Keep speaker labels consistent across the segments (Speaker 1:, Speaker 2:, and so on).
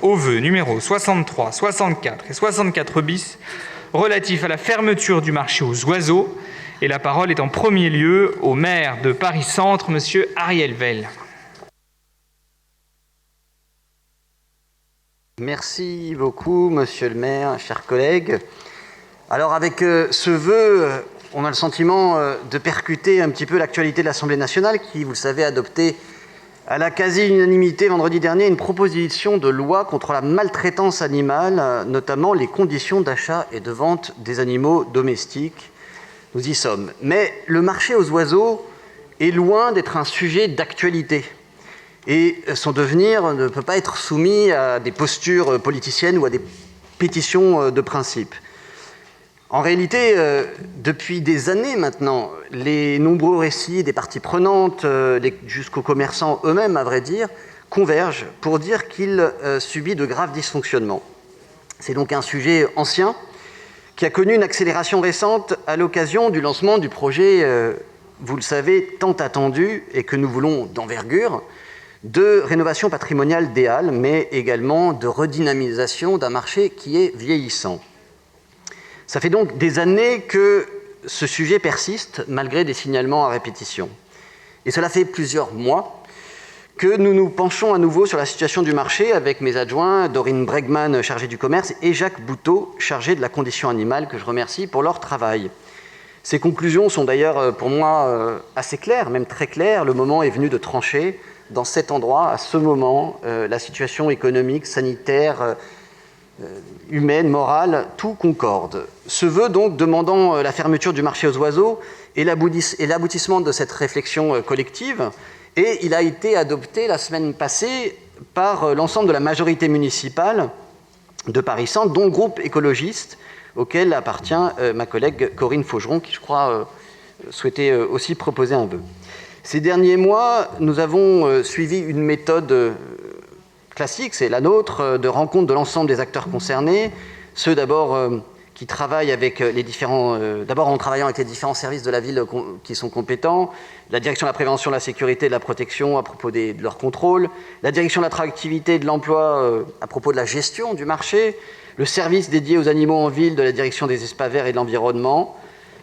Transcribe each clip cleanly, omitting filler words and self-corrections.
Speaker 1: Aux vœux numéros 63, 64 et 64 bis relatifs à la fermeture du marché aux oiseaux. Et la parole est en premier lieu au maire de Paris-Centre, M. Ariel Vell.
Speaker 2: Merci beaucoup, monsieur le maire, chers collègues. Alors avec ce vœu, on a le sentiment de percuter un petit peu l'actualité de l'Assemblée nationale qui, vous le savez, a adopté à la quasi-unanimité vendredi dernier une proposition de loi contre la maltraitance animale, notamment les conditions d'achat et de vente des animaux domestiques. Nous y sommes. Mais le marché aux oiseaux est loin d'être un sujet d'actualité. Et son devenir ne peut pas être soumis à des postures politiciennes ou à des pétitions de principe. En réalité, depuis des années maintenant, les nombreux récits des parties prenantes, jusqu'aux commerçants eux-mêmes, à vrai dire, convergent pour dire qu'il subit de graves dysfonctionnements. C'est donc un sujet ancien qui a connu une accélération récente à l'occasion du lancement du projet, vous le savez, tant attendu et que nous voulons d'envergure, de rénovation patrimoniale des Halles, mais également de redynamisation d'un marché qui est vieillissant. Ça fait donc des années que ce sujet persiste, malgré des signalements à répétition. Et cela fait plusieurs mois que nous nous penchons à nouveau sur la situation du marché avec mes adjoints, Dorine Bregman, chargée du commerce, et Jacques Bouteau, chargé de la condition animale, que je remercie pour leur travail. Ces conclusions sont d'ailleurs pour moi assez claires, même très claires. Le moment est venu de trancher. Dans cet endroit, à ce moment, la situation économique, sanitaire, humaine, morale, tout concorde. Ce vœu donc demandant la fermeture du marché aux oiseaux est l'aboutissement de cette réflexion collective, et il a été adopté la semaine passée par l'ensemble de la majorité municipale de Paris-Centre, dont le groupe écologiste auquel appartient ma collègue Corinne Faugeron, qui je crois souhaitait aussi proposer un vœu. Ces derniers mois, nous avons suivi une méthode classique, c'est la nôtre, de rencontre de l'ensemble des acteurs concernés, ceux d'abord qui travaillent avec les différents... d'abord en travaillant avec les différents services de la ville qui sont compétents, la direction de la prévention, de la sécurité et de la protection à propos de leur contrôle, la direction de l'attractivité et de l'emploi à propos de la gestion du marché, le service dédié aux animaux en ville de la direction des espaces verts et de l'environnement.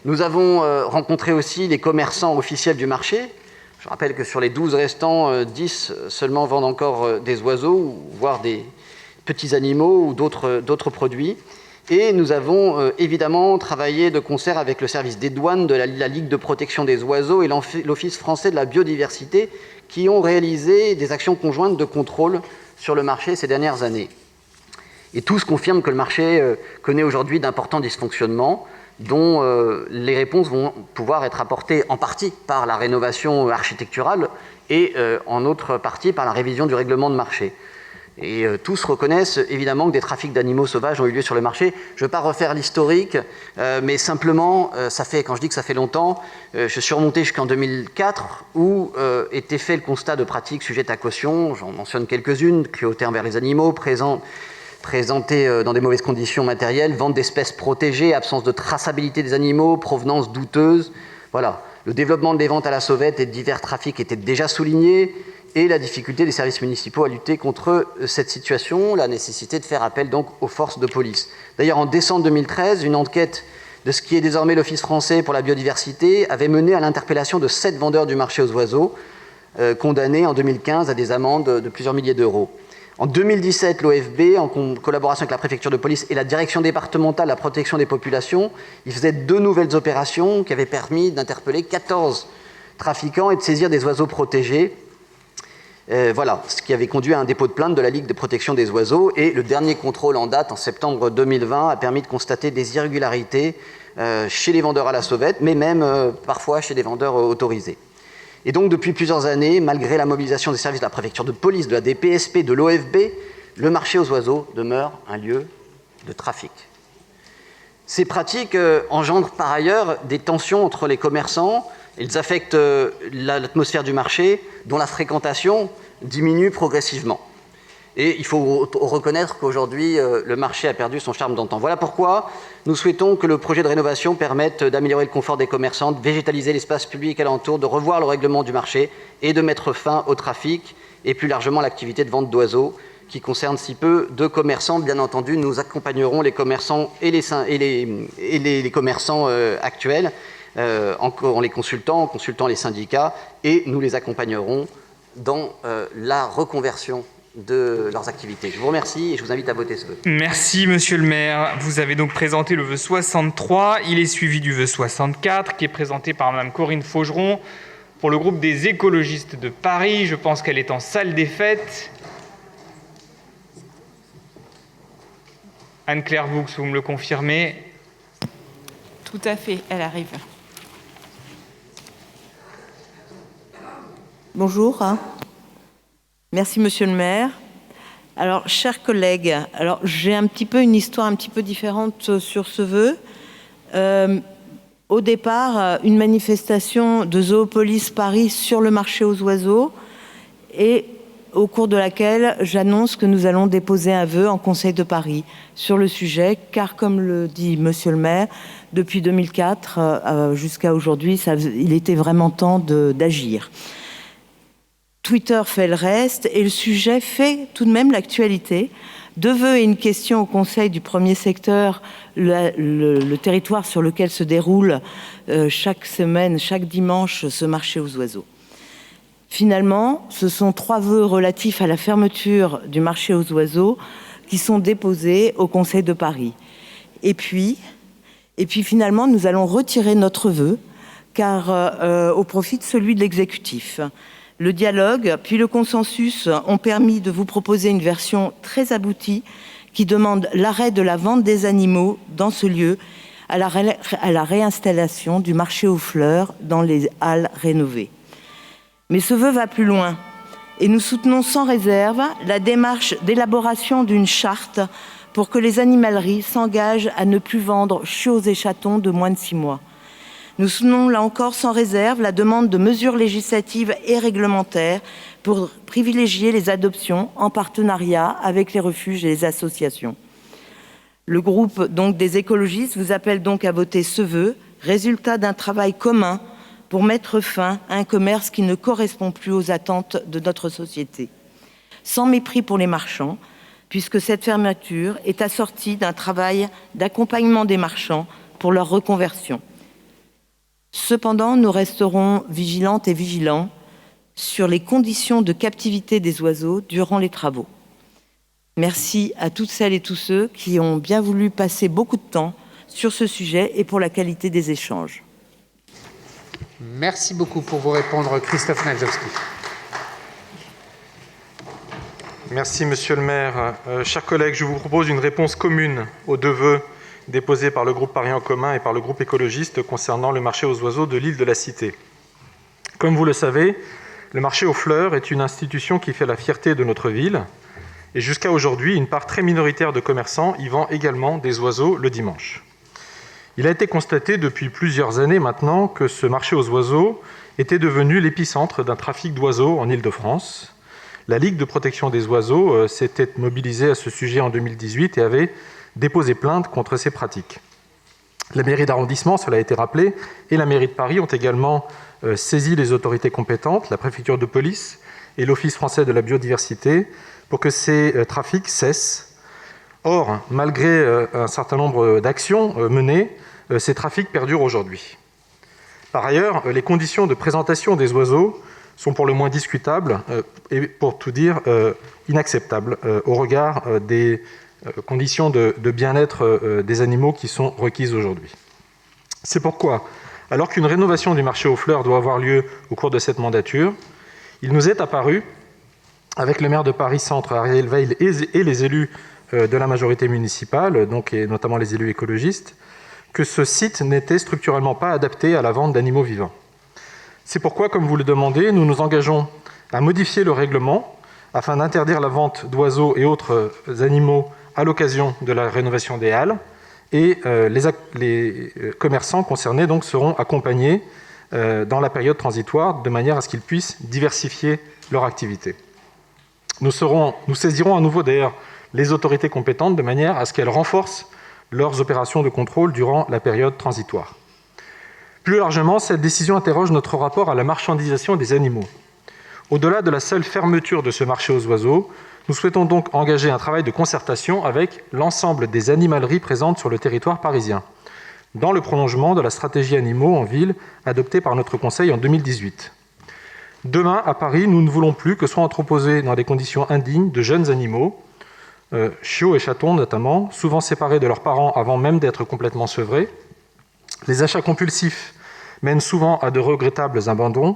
Speaker 2: Nous avons rencontré aussi les commerçants officiels du marché. Je rappelle que sur les 12 restants, 10 seulement vendent encore des oiseaux, voire des petits animaux ou d'autres produits. Et nous avons évidemment travaillé de concert avec le service des douanes de la Ligue de protection des oiseaux et l'Office français de la biodiversité qui ont réalisé des actions conjointes de contrôle sur le marché ces dernières années. Et tous confirment que le marché connaît aujourd'hui d'importants dysfonctionnements dont les réponses vont pouvoir être apportées en partie par la rénovation architecturale et en autre partie par la révision du règlement de marché. Et tous reconnaissent évidemment que des trafics d'animaux sauvages ont eu lieu sur le marché. Je ne vais pas refaire l'historique, mais simplement, quand je dis que ça fait longtemps, je suis remonté jusqu'en 2004 où était fait le constat de pratiques sujettes à caution. J'en mentionne quelques-unes: cruauté envers les animaux, présentés dans des mauvaises conditions matérielles, vente d'espèces protégées, absence de traçabilité des animaux, provenance douteuse. Voilà. Le développement des ventes à la sauvette et de divers trafics était déjà souligné, et la difficulté des services municipaux à lutter contre cette situation, la nécessité de faire appel donc aux forces de police. D'ailleurs, en décembre 2013, une enquête de ce qui est désormais l'Office français pour la biodiversité avait mené à l'interpellation de 7 vendeurs du marché aux oiseaux, condamnés en 2015 à des amendes de plusieurs milliers d'euros. En 2017, l'OFB, en collaboration avec la préfecture de police et la direction départementale de la protection des populations, il faisait 2 nouvelles opérations qui avaient permis d'interpeller 14 trafiquants et de saisir des oiseaux protégés. Voilà, ce qui avait conduit à un dépôt de plainte de la Ligue de protection des oiseaux. Et le dernier contrôle en date, en septembre 2020, a permis de constater des irrégularités chez les vendeurs à la sauvette, mais même parfois chez des vendeurs autorisés. Et donc, depuis plusieurs années, malgré la mobilisation des services de la préfecture de police, de la DPSP, de l'OFB, le marché aux oiseaux demeure un lieu de trafic. Ces pratiques engendrent par ailleurs des tensions entre les commerçants. Elles affectent l'atmosphère du marché, dont la fréquentation diminue progressivement. Et il faut reconnaître qu'aujourd'hui, le marché a perdu son charme d'antan. Voilà pourquoi nous souhaitons que le projet de rénovation permette d'améliorer le confort des commerçants, de végétaliser l'espace public alentour, de revoir le règlement du marché et de mettre fin au trafic et plus largement à l'activité de vente d'oiseaux qui concerne si peu de commerçants. Bien entendu, nous accompagnerons les commerçants et les commerçants actuels en les consultant, en consultant les syndicats, et nous les accompagnerons dans la reconversion de leurs activités. Je vous remercie et je vous invite à voter ce vœu.
Speaker 1: Merci, monsieur le maire. Vous avez donc présenté le vœu 63. Il est suivi du vœu 64, qui est présenté par Mme Corinne Faugeron pour le groupe des écologistes de Paris. Je pense qu'elle est en salle des fêtes. Anne-Claire Vaux, vous me le confirmez?
Speaker 3: Tout à fait, elle arrive. Bonjour. Merci, monsieur le maire. Alors, chers collègues, j'ai une histoire un petit peu différente sur ce vœu. Au départ, une manifestation de Zoopolis Paris sur le marché aux oiseaux, et au cours de laquelle j'annonce que nous allons déposer un vœu en Conseil de Paris sur le sujet, car comme le dit monsieur le maire, depuis 2004 jusqu'à aujourd'hui, il était vraiment temps d'agir. Twitter fait le reste et le sujet fait tout de même l'actualité. 2 vœux et une question au Conseil du premier secteur, le territoire sur lequel se déroule chaque semaine, chaque dimanche, ce marché aux oiseaux. Finalement, ce sont 3 vœux relatifs à la fermeture du marché aux oiseaux qui sont déposés au Conseil de Paris. Et puis finalement, nous allons retirer notre vœu, car au profit de celui de l'exécutif. Le dialogue, puis le consensus ont permis de vous proposer une version très aboutie qui demande l'arrêt de la vente des animaux dans ce lieu à la réinstallation du marché aux fleurs dans les halles rénovées. Mais ce vœu va plus loin et nous soutenons sans réserve la démarche d'élaboration d'une charte pour que les animaleries s'engagent à ne plus vendre chiots et chatons de moins de 6 mois. Nous soutenons là encore sans réserve la demande de mesures législatives et réglementaires pour privilégier les adoptions en partenariat avec les refuges et les associations. Le groupe des écologistes vous appelle donc à voter ce vœu, résultat d'un travail commun pour mettre fin à un commerce qui ne correspond plus aux attentes de notre société. Sans mépris pour les marchands, puisque cette fermeture est assortie d'un travail d'accompagnement des marchands pour leur reconversion. Cependant, nous resterons vigilantes et vigilants sur les conditions de captivité des oiseaux durant les travaux. Merci à toutes celles et tous ceux qui ont bien voulu passer beaucoup de temps sur ce sujet et pour la qualité des échanges.
Speaker 4: Merci beaucoup. Pour vous répondre, Christophe Najowski.
Speaker 5: Merci, monsieur le maire. Chers collègues, je vous propose une réponse commune aux 2 vœux déposé par le groupe Paris en commun et par le groupe écologiste concernant le marché aux oiseaux de l'île de la Cité. Comme vous le savez, le marché aux fleurs est une institution qui fait la fierté de notre ville, et jusqu'à aujourd'hui, une part très minoritaire de commerçants y vend également des oiseaux le dimanche. Il a été constaté depuis plusieurs années maintenant que ce marché aux oiseaux était devenu l'épicentre d'un trafic d'oiseaux en Île-de-France. La Ligue de protection des oiseaux s'était mobilisée à ce sujet en 2018 et avait déposer plainte contre ces pratiques. La mairie d'arrondissement, cela a été rappelé, et la mairie de Paris ont également saisi les autorités compétentes, la préfecture de police et l'Office français de la biodiversité, pour que ces trafics cessent. Or, malgré un certain nombre d'actions menées, ces trafics perdurent aujourd'hui. Par ailleurs, les conditions de présentation des oiseaux sont pour le moins discutables et, pour tout dire, inacceptables au regard des conditions de bien-être des animaux qui sont requises aujourd'hui. C'est pourquoi, alors qu'une rénovation du marché aux fleurs doit avoir lieu au cours de cette mandature, il nous est apparu, avec le maire de Paris Centre, Ariel Veil, et les élus de la majorité municipale, et notamment les élus écologistes, que ce site n'était structurellement pas adapté à la vente d'animaux vivants. C'est pourquoi, comme vous le demandez, nous nous engageons à modifier le règlement afin d'interdire la vente d'oiseaux et autres animaux à l'occasion de la rénovation des halles, et les commerçants concernés seront accompagnés dans la période transitoire de manière à ce qu'ils puissent diversifier leur activité. Nous saisirons à nouveau d'ailleurs les autorités compétentes de manière à ce qu'elles renforcent leurs opérations de contrôle durant la période transitoire. Plus largement, cette décision interroge notre rapport à la marchandisation des animaux. Au-delà de la seule fermeture de ce marché aux oiseaux, nous souhaitons donc engager un travail de concertation avec l'ensemble des animaleries présentes sur le territoire parisien, dans le prolongement de la stratégie animaux en ville adoptée par notre Conseil en 2018. Demain, à Paris, nous ne voulons plus que soient entreposés dans des conditions indignes de jeunes animaux, chiots et chatons notamment, souvent séparés de leurs parents avant même d'être complètement sevrés. Les achats compulsifs mènent souvent à de regrettables abandons.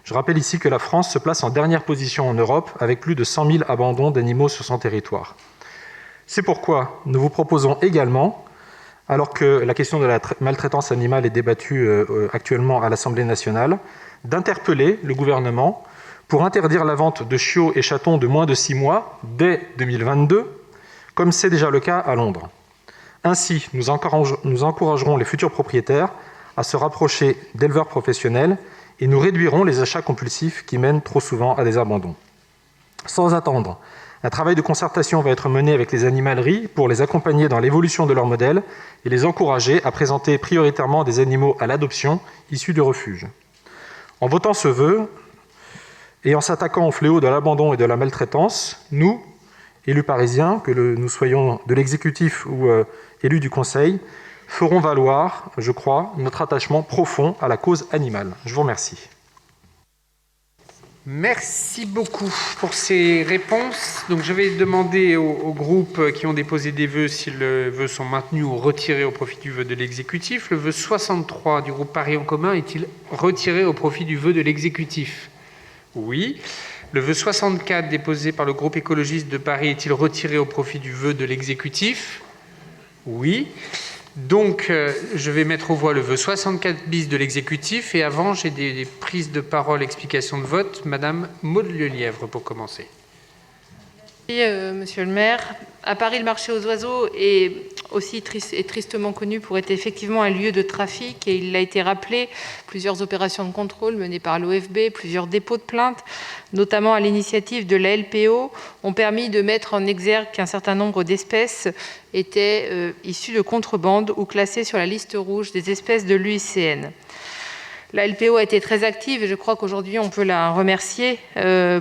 Speaker 5: Je rappelle ici que la France se place en dernière position en Europe, avec plus de 100 000 abandons d'animaux sur son territoire. C'est pourquoi nous vous proposons également, alors que la question de la maltraitance animale est débattue actuellement à l'Assemblée nationale, d'interpeller le gouvernement pour interdire la vente de chiots et chatons de moins de 6 mois dès 2022, comme c'est déjà le cas à Londres. Ainsi, nous encouragerons les futurs propriétaires à se rapprocher d'éleveurs professionnels et nous réduirons les achats compulsifs qui mènent trop souvent à des abandons. Sans attendre, un travail de concertation va être mené avec les animaleries pour les accompagner dans l'évolution de leur modèle et les encourager à présenter prioritairement des animaux à l'adoption issus de refuges. En votant ce vœu et en s'attaquant au fléau de l'abandon et de la maltraitance, nous, élus parisiens, que nous soyons de l'exécutif ou élus du Conseil, feront valoir, je crois, notre attachement profond à la cause animale. Je vous remercie.
Speaker 4: Merci beaucoup pour ces réponses. Donc, je vais demander aux groupes qui ont déposé des vœux si les vœux sont maintenus ou retirés au profit du vœu de l'exécutif. Le vœu 63 du groupe Paris en commun est-il retiré au profit du vœu de l'exécutif? Oui. Le vœu 64 déposé par le groupe écologiste de Paris est-il retiré au profit du vœu de l'exécutif? Oui. Donc, je vais mettre aux voix le vœu 64 bis de l'exécutif. Et avant, j'ai des prises de parole, explications de vote. Madame Maud Lelièvre, pour commencer.
Speaker 6: Merci, Monsieur le maire. À Paris, le marché aux oiseaux est aussi tristement connu pour être effectivement un lieu de trafic. Et il a été rappelé, plusieurs opérations de contrôle menées par l'OFB, plusieurs dépôts de plaintes, notamment à l'initiative de la LPO, ont permis de mettre en exergue qu'un certain nombre d'espèces étaient issues de contrebande ou classées sur la liste rouge des espèces de l'UICN. La LPO a été très active et je crois qu'aujourd'hui on peut la remercier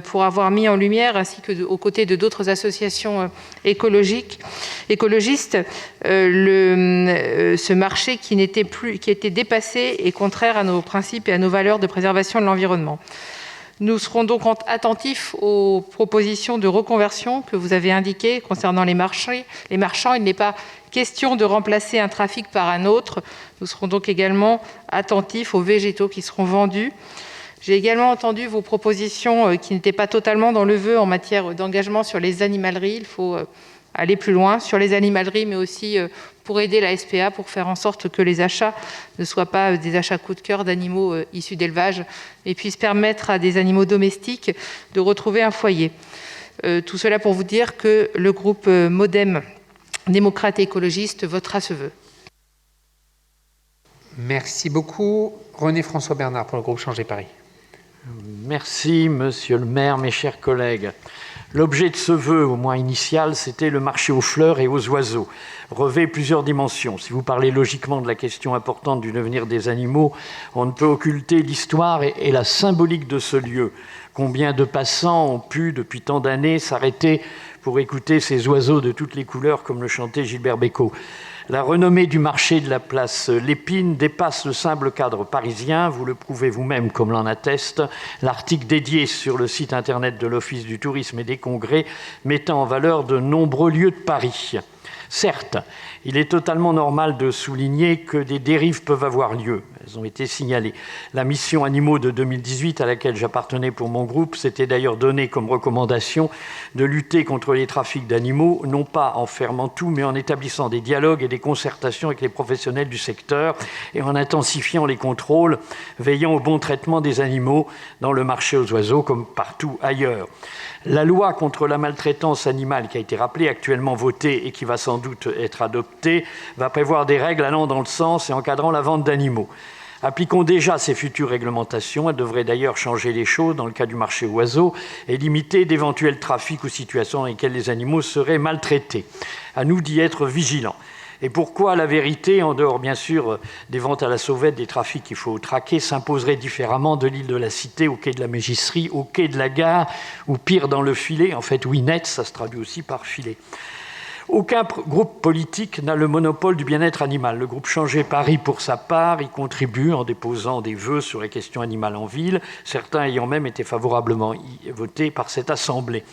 Speaker 6: pour avoir mis en lumière, ainsi qu'aux côtés de d'autres associations écologistes, ce marché qui était dépassé et contraire à nos principes et à nos valeurs de préservation de l'environnement. Nous serons donc attentifs aux propositions de reconversion que vous avez indiquées concernant les marchands. Il n'est pas question de remplacer un trafic par un autre. Nous serons donc également attentifs aux végétaux qui seront vendus. J'ai également entendu vos propositions qui n'étaient pas totalement dans le vœu en matière d'engagement sur les animaleries. Il faut aller plus loin sur les animaleries, mais aussi pour aider la SPA, pour faire en sorte que les achats ne soient pas des achats coup de cœur d'animaux issus d'élevage, mais puissent permettre à des animaux domestiques de retrouver un foyer. Tout cela pour vous dire que le groupe MoDem, démocrate et écologiste, votera ce vœu.
Speaker 4: Merci beaucoup. René-François Bernard pour le groupe Changer Paris.
Speaker 7: Merci, monsieur le maire, mes chers collègues. L'objet de ce vœu, au moins initial, c'était le marché aux fleurs et aux oiseaux, revêt plusieurs dimensions. Si vous parlez logiquement de la question importante du devenir des animaux, on ne peut occulter l'histoire et la symbolique de ce lieu. Combien de passants ont pu, depuis tant d'années, s'arrêter pour écouter ces oiseaux de toutes les couleurs, comme le chantait Gilbert Bécaud. La renommée du marché de la place Lépine dépasse le simple cadre parisien, vous le prouvez vous-même comme l'en atteste l'article dédié sur le site internet de l'Office du tourisme et des congrès mettant en valeur de nombreux lieux de Paris. Certes, il est totalement normal de souligner que des dérives peuvent avoir lieu. Elles ont été signalées. La mission Animaux de 2018, à laquelle j'appartenais pour mon groupe, s'était d'ailleurs donnée comme recommandation de lutter contre les trafics d'animaux, non pas en fermant tout, mais en établissant des dialogues et des concertations avec les professionnels du secteur et en intensifiant les contrôles, veillant au bon traitement des animaux dans le marché aux oiseaux comme partout ailleurs. La loi contre la maltraitance animale qui a été rappelée, actuellement votée et qui va sans doute être adoptée, va prévoir des règles allant dans le sens et encadrant la vente d'animaux. Appliquons déjà ces futures réglementations. Elles devraient d'ailleurs changer les choses dans le cas du marché aux oiseaux et limiter d'éventuels trafics ou situations dans lesquelles les animaux seraient maltraités. À nous d'y être vigilants. Et pourquoi la vérité, en dehors bien sûr des ventes à la sauvette, des trafics qu'il faut traquer, s'imposerait différemment de l'île de la Cité, au quai de la Mégisserie, au quai de la Gare, ou pire dans le filet, en fait Winnet, ça se traduit aussi par filet. Aucun groupe politique n'a le monopole du bien-être animal. Le groupe Changer Paris, pour sa part, y contribue en déposant des vœux sur les questions animales en ville, certains ayant même été favorablement votés par cette Assemblée.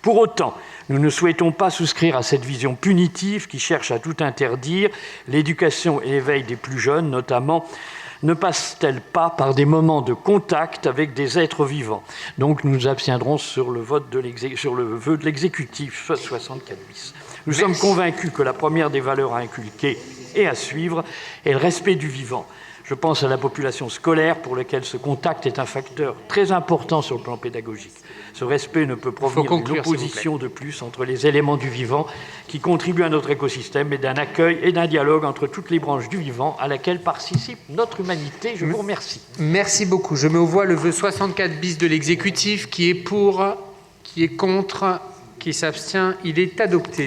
Speaker 7: Pour autant, nous ne souhaitons pas souscrire à cette vision punitive qui cherche à tout interdire. L'éducation et l'éveil des plus jeunes, notamment, ne passe-t-elle pas par des moments de contact avec des êtres vivants? Donc nous nous abstiendrons sur le vœu de l'exécutif 64 bis. Nous sommes convaincus que la première des valeurs à inculquer et à suivre est le respect du vivant. Je pense à la population scolaire pour laquelle ce contact est un facteur très important sur le plan pédagogique. Ce respect ne peut provenir d'une opposition de plus entre les éléments du vivant qui contribuent à notre écosystème, mais d'un accueil et d'un dialogue entre toutes les branches du vivant à laquelle participe notre humanité. Je vous remercie.
Speaker 4: Merci beaucoup. Je mets au voie le vœu 64 bis de l'exécutif. Qui est pour? Qui est contre? Qui s'abstient? Il est adopté.